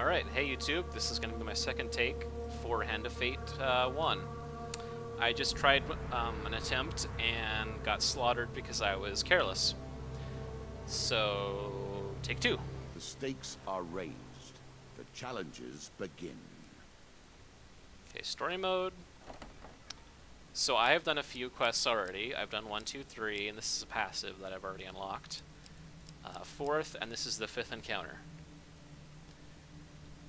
Alright, hey YouTube, this is going to be my second take for Hand of Fate 1. I just tried an attempt and got slaughtered because I was careless. So, take two. The stakes are raised. The challenges begin. Okay, story mode. So I have done a few quests already. I've done 1, 2, 3, and this is a passive that I've already unlocked. Fourth, and this is the fifth encounter.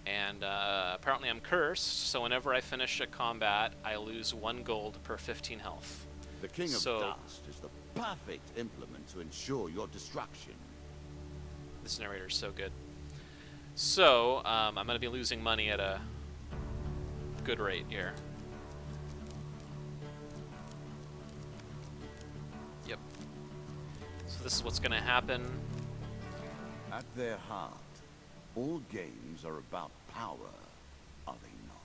And apparently I'm cursed, so whenever I finish a combat, I lose 1 gold per 15 health. The King of Dust is the perfect implement to ensure your destruction. This narrator is so good. So, I'm going to be losing money at a good rate here. Yep. So this is what's going to happen. At their heart, all games are about power, are they not?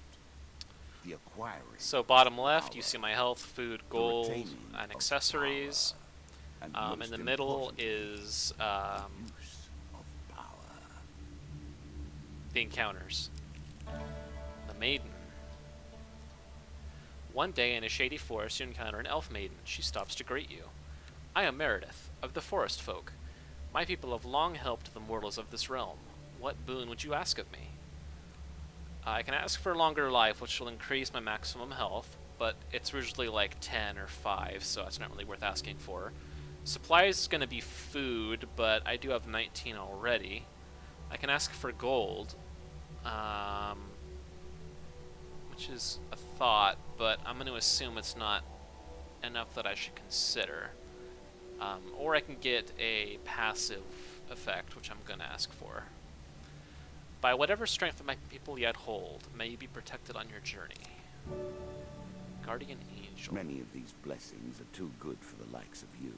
The acquiring. So bottom left, you see my health, food, gold, and accessories. In the middle is use of power. The encounters. The maiden. One day in a shady forest, you encounter an elf maiden. She stops to greet you. I am Meredith, of the Forest Folk. My people have long helped the mortals of this realm. What boon would you ask of me? I can ask for a longer life, which will increase my maximum health, but it's usually like 10 or 5, so that's not really worth asking for. Supplies is going to be food, but I do have 19 already. I can ask for gold, which is a thought, but I'm going to assume it's not enough that I should consider. Or I can get a passive effect, which I'm going to ask for. By whatever strength my people yet hold, may you be protected on your journey. Guardian Angel. Many of these blessings are too good for the likes of you.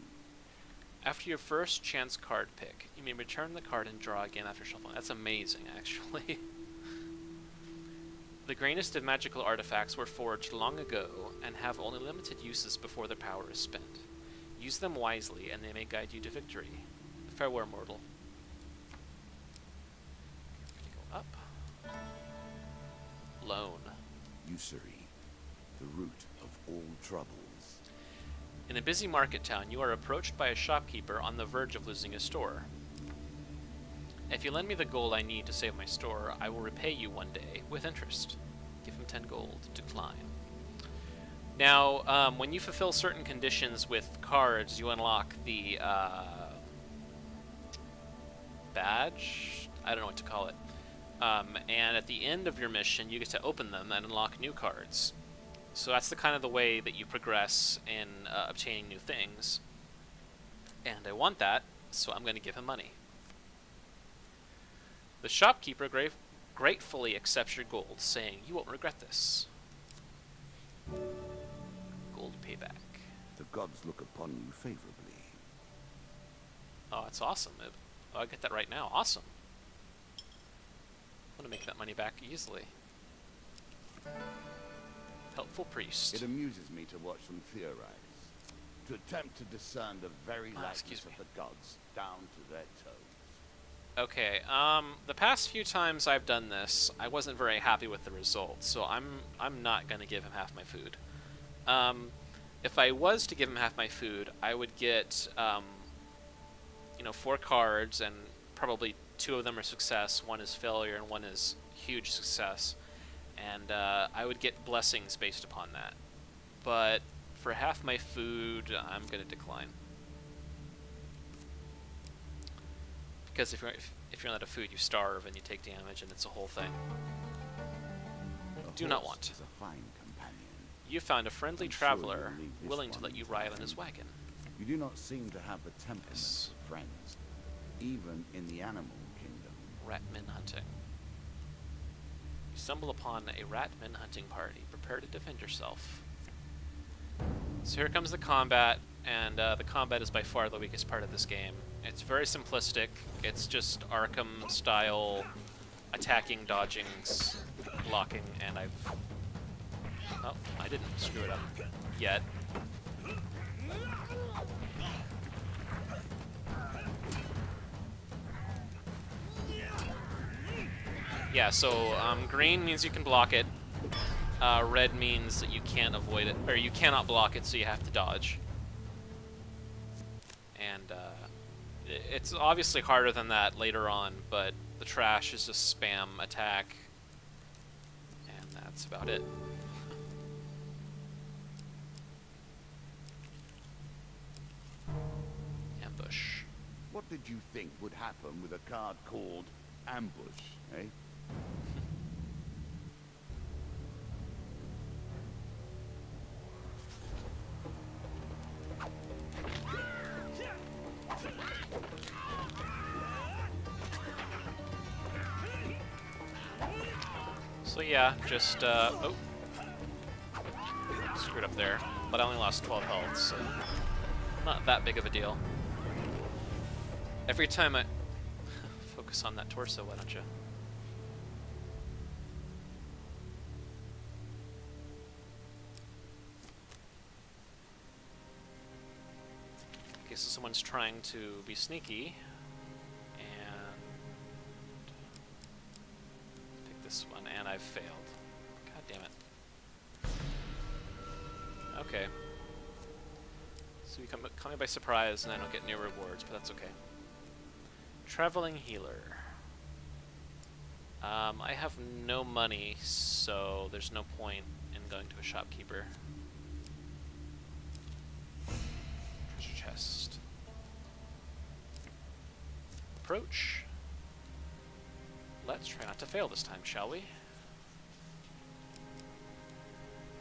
After your first chance card pick, you may return the card and draw again after shuffling. That's amazing, actually. The greatest of magical artifacts were forged long ago and have only limited uses before their power is spent. Use them wisely, and they may guide you to victory. Farewell, mortal. Go up. Loan. Usury, the root of all troubles. In a busy market town, you are approached by a shopkeeper on the verge of losing his store. If you lend me the gold I need to save my store, I will repay you one day with interest. Give him 10 gold. Decline. Now, when you fulfill certain conditions with cards, you unlock the badge? I don't know what to call it. And at the end of your mission, you get to open them and unlock new cards. So that's the kind of the way that you progress in obtaining new things. And I want that, so I'm going to give him money. The shopkeeper gratefully accepts your gold, saying, "You won't regret this." Gold payback. The gods look upon you favorably. Oh, that's awesome. I get that right now. Awesome. I'm going to make that money back easily. Helpful priest. It amuses me to watch them theorize, to attempt to discern the very likeness of the gods down to their toes. Okay, the past few times I've done this, I wasn't very happy with the results, so I'm not going to give him half my food. If I was to give him half my food, I would get, 4 cards, and probably 2 of them are success, 1 is failure, and 1 is huge success. And I would get blessings based upon that. But for half my food, I'm going to decline. Because if you're not out of food, you starve and you take damage, and it's a whole thing. Do not want. Is a fine companion. You found a friendly I'm sure traveler you'll leave this willing to one let you to ride on nothing. his wagon. You do not seem to have the temperament Yes. of friends, even in the animal kingdom. Ratmen hunting. You stumble upon a ratmen hunting party. Prepare to defend yourself. So here comes the combat, and the combat is by far the weakest part of this game. It's very simplistic. It's just Arkham style attacking, dodging, blocking, and oh, I didn't screw it up yet. Yeah, so green means you can block it. Red means that you can't avoid it, or you cannot block it, so you have to dodge. And it's obviously harder than that later on, but the trash is just spam attack, and that's about it. Ambush. What did you think would happen with a card called Ambush, eh? So yeah, just, oh. Screwed up there. But I only lost 12 health, so not that big of a deal. Every time I... Focus on that torso, why don't you? Okay, so someone's trying to be sneaky. This one, and I've failed. God damn it. Okay. So you caught me by surprise, and I don't get any rewards, but that's okay. Traveling healer. I have no money, so there's no point in going to a shopkeeper. Treasure chest. Approach. Let's try not to fail this time, shall we?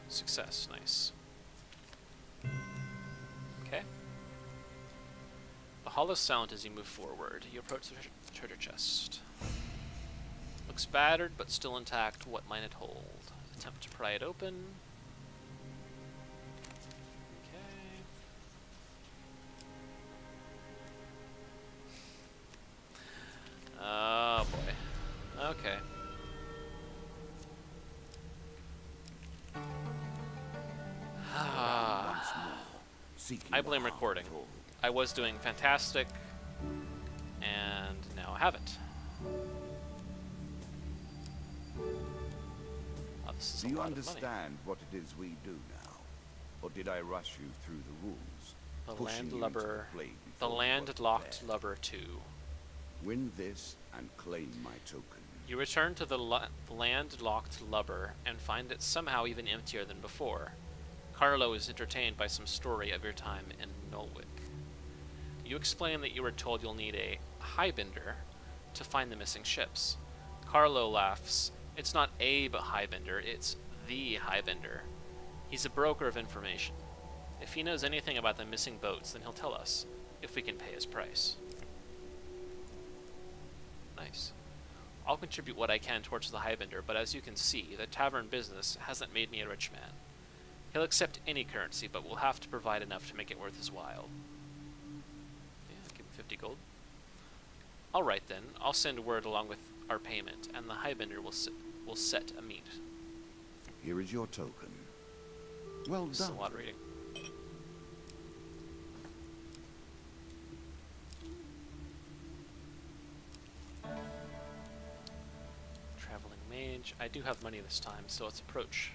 Success, nice. Okay. A hollow sound as you move forward. You approach the treasure chest. Looks battered, but still intact. What might it hold? Attempt to pry it open. Okay. Oh boy. Okay. I blame recording. I was doing fantastic, and now I haven't. Oh, this is Do a you lot understand what it is we do now? Or did I rush you through the rules? The landlocked lubber 2. Win this and claim my token. You return to the landlocked lubber and find it somehow even emptier than before. Carlo is entertained by some story of your time in Nolwick. You explain that you were told you'll need a highbender to find the missing ships. Carlo laughs. It's not a highbender, it's the highbender. He's a broker of information. If he knows anything about the missing boats, then he'll tell us, if we can pay his price. Nice. I'll contribute what I can towards the highbender, but as you can see, the tavern business hasn't made me a rich man. He'll accept any currency, but we'll have to provide enough to make it worth his while. Yeah, give him 50 gold. Alright then, I'll send word along with our payment, and the highbender will set a meet. Here is your token. Well done. This is a lot of reading. Traveling mage. I do have money this time, so let's approach.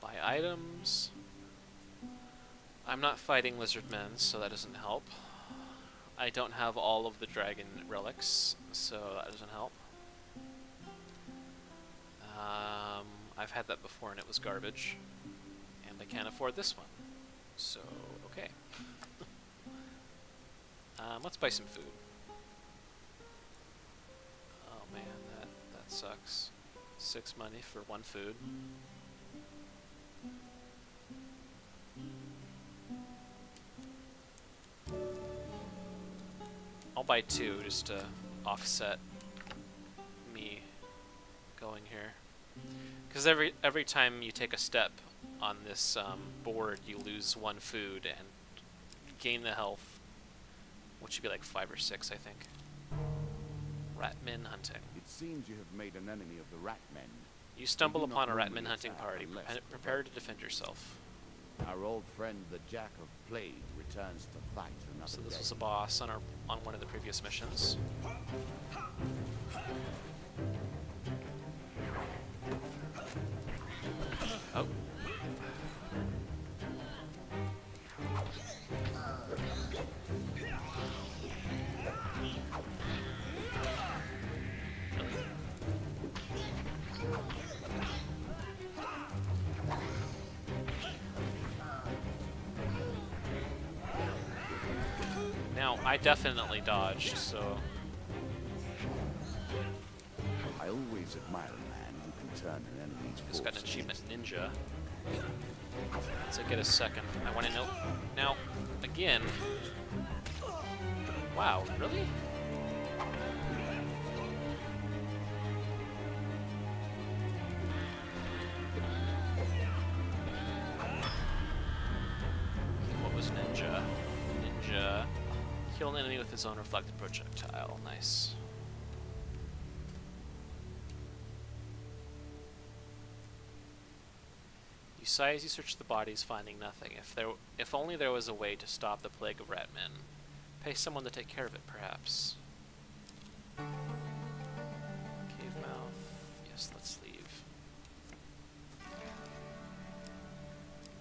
Buy items. I'm not fighting lizardmen, so that doesn't help. I don't have all of the dragon relics, so that doesn't help. I've had that before and it was garbage. And I can't afford this one. So, okay. Let's buy some food. Oh man, that sucks. 6 money for 1 food. I'll buy 2 just to offset me going here. Because every time you take a step on this board, you lose 1 food and gain the health, which should be like 5 or 6, I think. Ratmen hunting. It seems you have made an enemy of the Ratmen. You stumble They do upon not a Ratman normally hunting attack party. unless Prepare to defend yourself. Our old friend, the Jack of Plague, returns to fight another So this day. was a boss on one of the previous missions. Oh. Now, I definitely dodged, so... I always admire a man who can turn an enemy's Just got an force achievement against ninja. So get a second. I want to know... Now, again... Wow, really? What was ninja? Ninja... Kill an enemy with his own reflected projectile. Nice. You sigh as you search the bodies, finding nothing. If only there was a way to stop the plague of ratmen. Pay someone to take care of it, perhaps. Cave mouth. Yes, let's leave.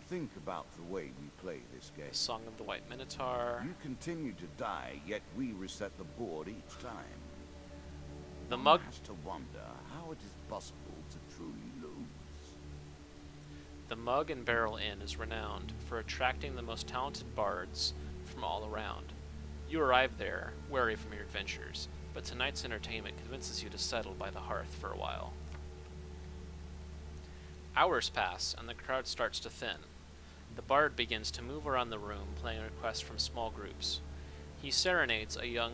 Think about the way we play this game. The Song of the White Minotaur. You continue to die, yet we reset the board each time. The One mug. has to wonder how it is possible to truly lose. The Mug and Barrel Inn is renowned for attracting the most talented bards from all around. You arrive there, weary from your adventures, but tonight's entertainment convinces you to settle by the hearth for a while. Hours pass, and the crowd starts to thin. The bard begins to move around the room, playing requests from small groups. He serenades a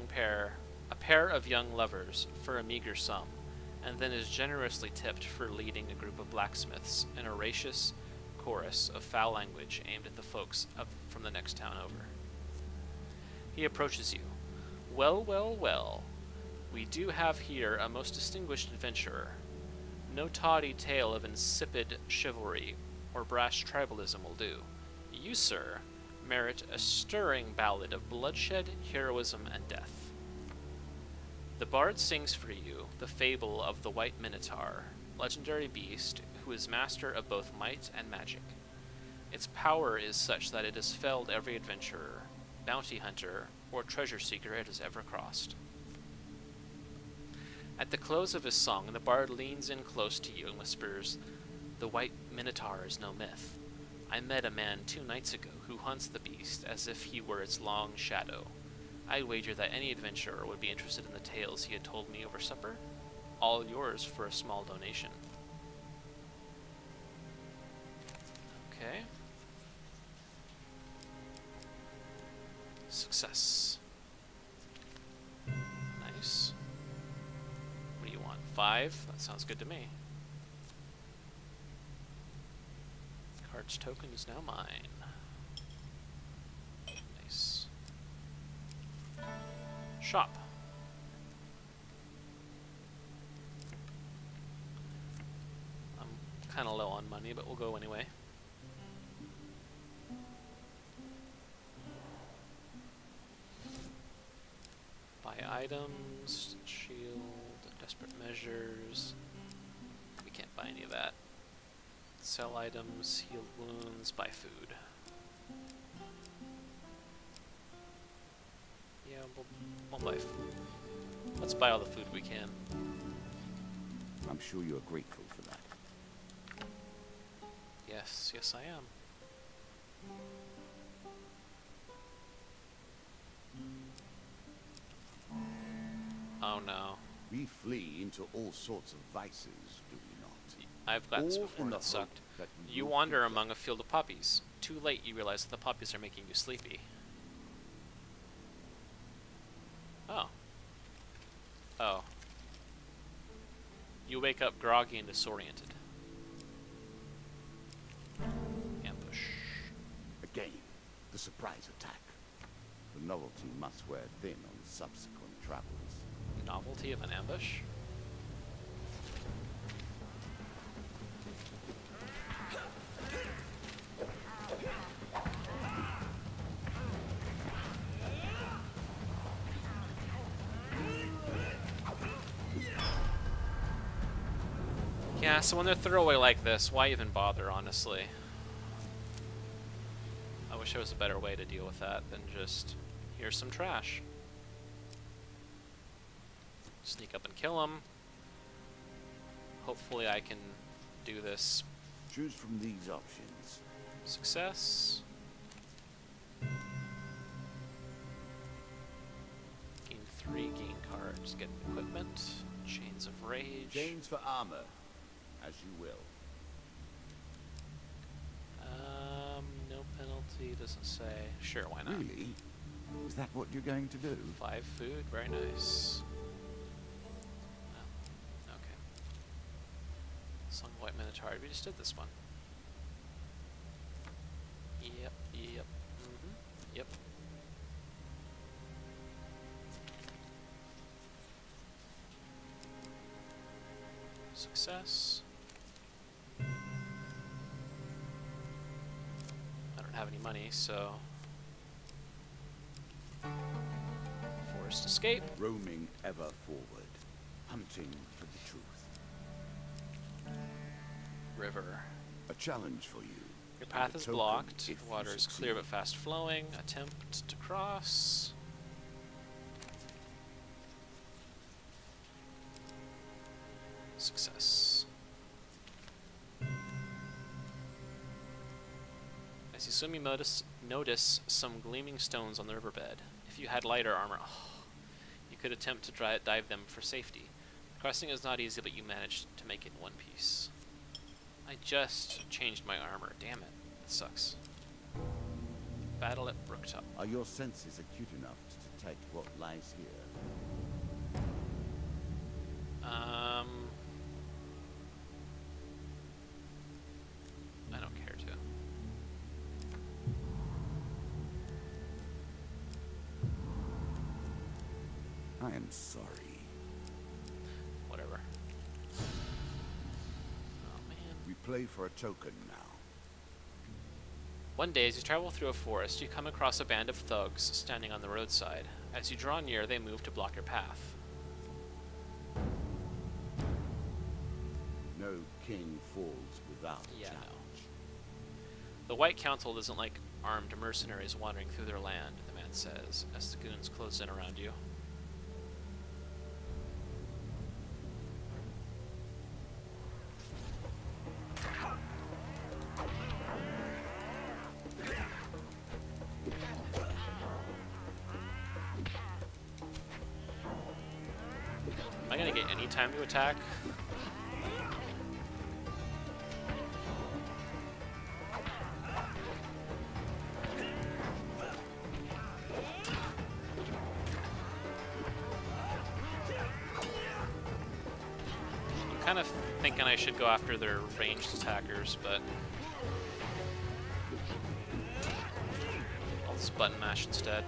pair of young lovers for a meager sum, and then is generously tipped for leading a group of blacksmiths in a raucous chorus of foul language aimed at the folks from the next town over. He approaches you. Well, well, well. We do have here a most distinguished adventurer. No tawdry tale of insipid chivalry or brash tribalism will do. You, sir, merit a stirring ballad of bloodshed, heroism, and death. The bard sings for you the fable of the White Minotaur, legendary beast who is master of both might and magic. Its power is such that it has felled every adventurer, bounty hunter, or treasure seeker it has ever crossed. At the close of his song, the bard leans in close to you and whispers, "The White Minotaur is no myth. I met a man 2 nights ago who hunts the beast as if he were its long shadow. I wager that any adventurer would be interested in the tales he had told me over supper. All yours for a small donation." Okay. Success. Nice. What do you want? 5? That sounds good to me. Card's token is now mine. Nice. Shop. I'm kind of low on money, but we'll go anyway. Buy items, shield, desperate measures. We can't buy any of that. Sell items, heal wounds, buy food. Yeah, we'll buy food. Let's buy all the food we can. I'm sure you're grateful for that. Yes, yes I am. Oh no. We flee into all sorts of vices, do we not? I've got this All before in and the it sucked. hope that we You will wander forget. among a field of poppies. Too late you realize that the poppies are making you sleepy. Oh. Oh. You wake up groggy and disoriented. Ambush. Again, the surprise attack. The novelty must wear thin on subsequent travels. Novelty of an ambush? Yeah, so when they're throwaway like this, why even bother, honestly? I wish there was a better way to deal with that than just, here's some trash. Sneak up and kill them. Hopefully I can do this. Choose from these options. Success. Gain 3, gain cards, get equipment. Chains of Rage. Chains for armor, as you will. No penalty, doesn't say. Sure, why not? Really? Is that what you're going to do? 5 food, very nice. Oh, okay. Song of White Minotaur, we just did this one. Yep. Yep. Success. I don't have any money, so... Forced escape. Roaming ever forward, hunting for the truth. River. A challenge for you. Your path And a is token blocked. if The water you is clear succeed. but fast flowing. Attempt to cross. Success. As you swim, you notice some gleaming stones on the riverbed. If you had lighter armor, you could attempt to dive them for safety. Crossing is not easy, but you managed to make it in one piece. I just changed my armor. Damn it. That sucks. Battle at Brooktop. Are your senses acute enough to detect what lies here? I don't care to. I am sorry. Whatever. Oh man. We play for a token now. One day, as you travel through a forest, you come across a band of thugs standing on the roadside. As you draw near, they move to block your path. No king falls without a Yeah, challenge. The White Council doesn't like armed mercenaries wandering through their land, the man says, as the goons close in around you. Am I gonna get any time to attack? I'm kind of thinking I should go after their ranged attackers, but I'll just button mash instead.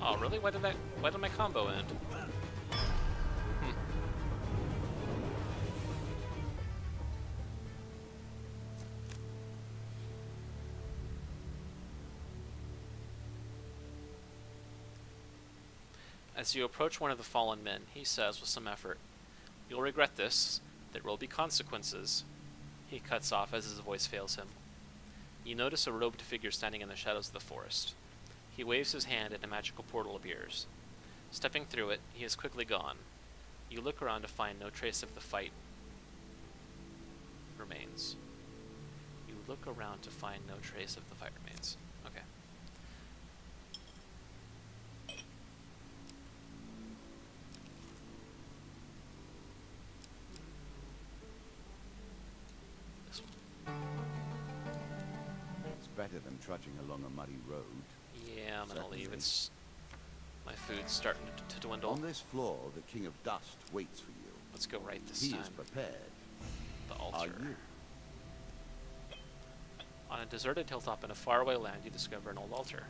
Oh, really? Why did my combo end? As you approach one of the fallen men, he says with some effort, "You'll regret this. There will be consequences." He cuts off as his voice fails him. You notice a robed figure standing in the shadows of the forest. He waves his hand and a magical portal appears. Stepping through it, he is quickly gone. You look around to find no trace of the fight remains. You look around to find no trace of the fight remains. Okay. This one. It's better than trudging along a muddy road. Yeah, I'm gonna Certainly. leave. It's my food's starting to dwindle. On this floor, the King of Dust waits for you. Let's go right this He time. is prepared. The Are altar. you? On a deserted hilltop in a faraway land, you discover an old altar.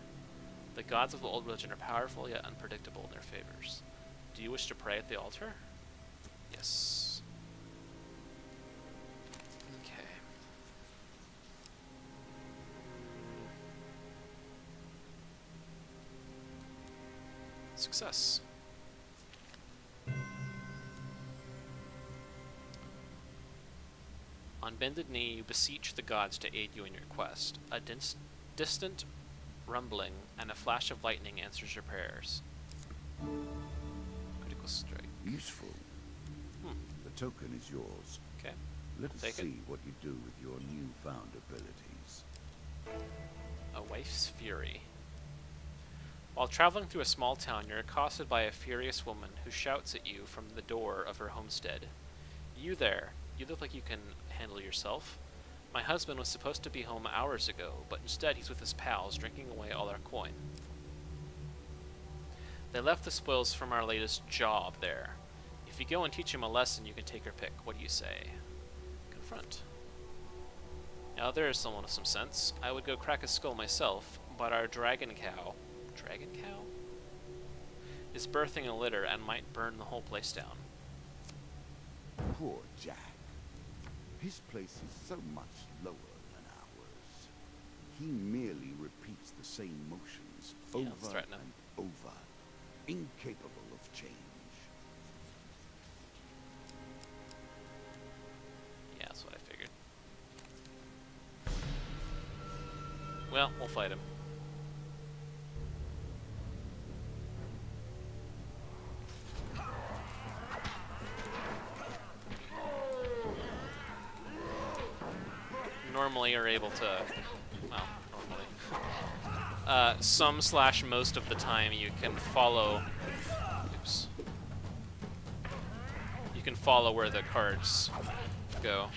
The gods of the old religion are powerful yet unpredictable in their favors. Do you wish to pray at the altar? Yes. Okay. Success. On bended knee, you beseech the gods to aid you in your quest. A distant rumbling and a flash of lightning answers your prayers. Critical strike. Useful. The token is yours. Okay. Let us Take it. see what you do with your newfound abilities. A wife's fury. While traveling through a small town, you're accosted by a furious woman who shouts at you from the door of her homestead. You there. You look like you can handle yourself. My husband was supposed to be home hours ago, but instead he's with his pals, drinking away all our coin. They left the spoils from our latest job there. If you go and teach him a lesson, you can take your pick. What do you say? Confront. Now there is someone with some sense. I would go crack his skull myself, but our dragon cow is birthing a litter and might burn the whole place down. Poor Jack. His place is so much lower than ours. He merely repeats the same motions let's over threaten him. and over, incapable of change. Yeah, that's what I figured. Well, we'll fight him. Normally are able to, well, normally. Some/most of the time you can follow, oops. You can follow where the cards go.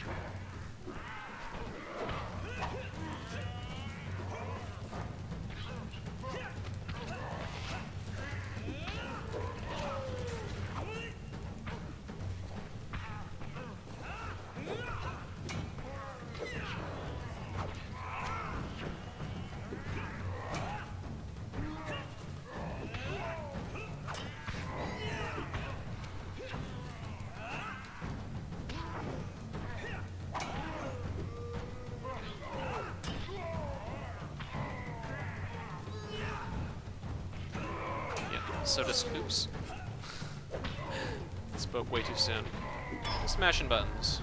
So just, oops. Spoke way too soon. Smashing buttons.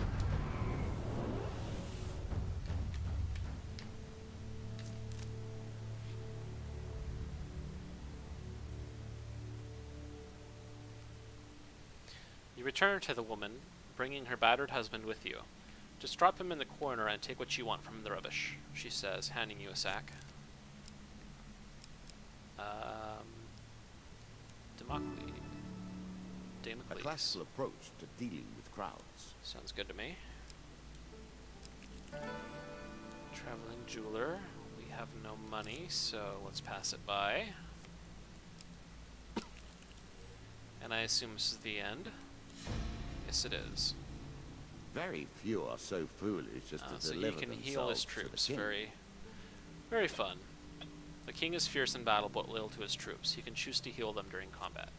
You return to the woman, bringing her battered husband with you. Just drop him in the corner and take what you want from the rubbish, she says, handing you a sack. A classical approach to dealing with crowds. Sounds good to me. Traveling jeweler. We have no money, so let's pass it by. And I assume this is the end. Yes, it is. Very few are so foolish as to so deliver he can themselves heal his to the troops. king. Very fun. The king is fierce in battle, but loyal to his troops. He can choose to heal them during combat.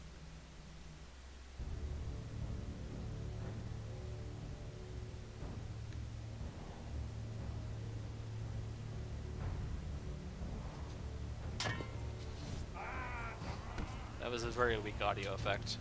That was a very weak audio effect.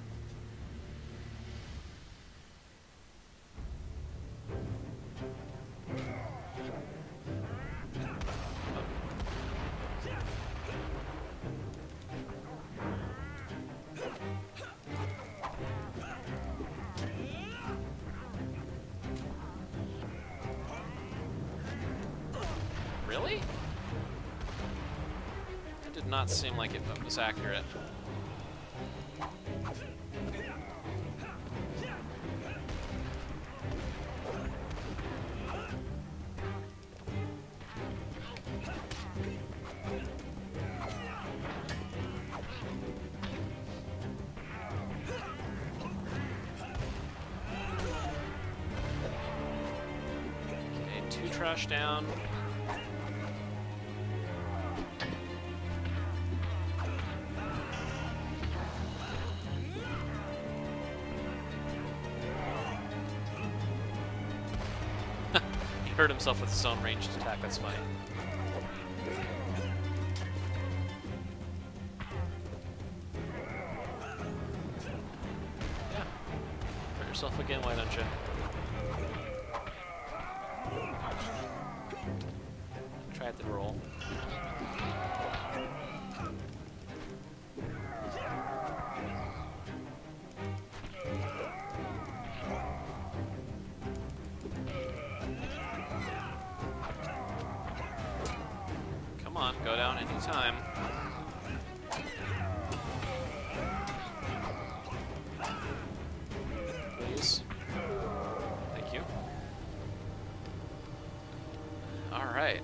Really? That did not seem like it was accurate. Okay, 2 trash down. hurt himself with his own ranged attack. That's funny. Yeah. Hurt yourself again, why don't you? Try at the roll. Come on, go down anytime. Please. Thank you. Alright.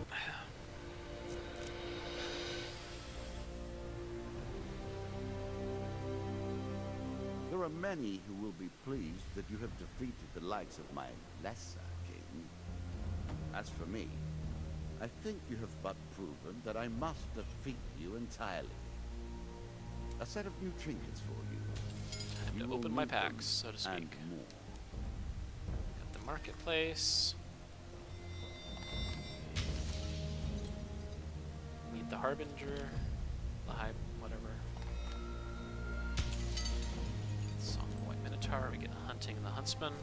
There are many who will be pleased that you have defeated the likes of my lesser king. As for me, I think you have but proven that I must defeat you entirely. A set of new trinkets for you. Time You to will open my need them packs, so to speak. and more. Got the marketplace. Meet the Harbinger. The High... whatever. Song of the White Minotaur. We get Hunting the Huntsman.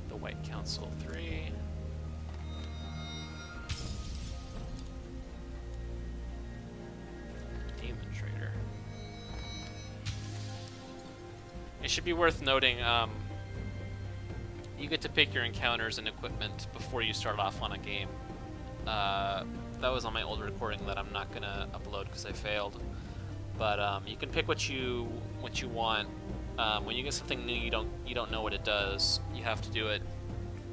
The White Council 3. Demon Trader. It should be worth noting, you get to pick your encounters and equipment before you start off on a game. That was on my old recording that I'm not gonna upload because I failed. But you can pick what you want. When you get something new, you don't know what it does. You have to do it.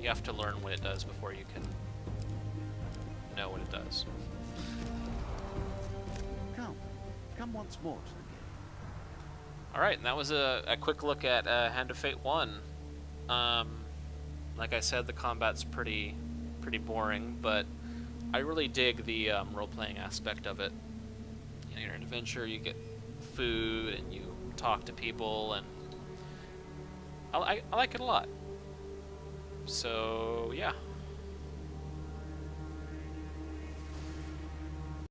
You have to learn what it does before you can know what it does. Come once more to the game. All right, and that was a quick look at Hand of Fate 1. Like I said, the combat's pretty boring, but I really dig the role-playing aspect of it. You know, you're an adventurer, you get food, and you talk to people, and I like it a lot. So, yeah.